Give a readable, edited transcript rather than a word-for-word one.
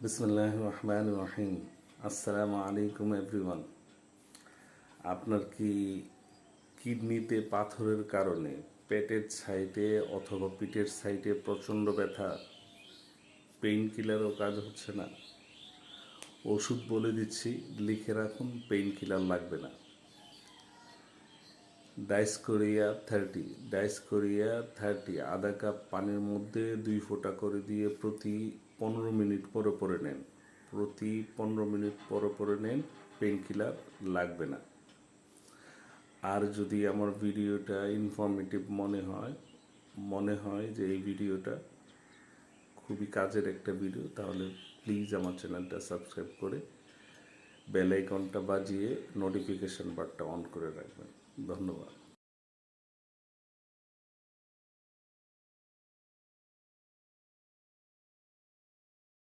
বিসমিল্লাহির রহমানির রহিম। আসসালামু আলাইকুম এভরিওয়ান। আপনার কি কিডনিতে পাথরের কারণে পেটের সাইডে অথবা পিঠের সাইডে প্রচণ্ড ব্যথা, পেইন কিলারও কাজ হচ্ছে না? ওষুধ বলে দিচ্ছি, লিখে রাখুন, পেইন কিলার লাগবে না। ডাইসকোরিয়া 30 আধা কাপ পানির মধ্যে 2 ফোঁটা করে দিয়ে প্রতি 15 মিনিট পরে পরে নেন। প্রতি 15 মিনিট পরে পরে নেন, পেইন কিলার লাগবে না। আর যদি আমার ভিডিওটা ইনফরমেটিভ মনে হয় যে এই ভিডিওটা খুবই কাজের একটা ভিডিও, তাহলে প্লিজ আমার চ্যানেলটা সাবস্ক্রাইব করে বেল আইকনটা বাজিয়ে নোটিফিকেশন বারটা অন করে রাখবেন। ধন্যবাদ।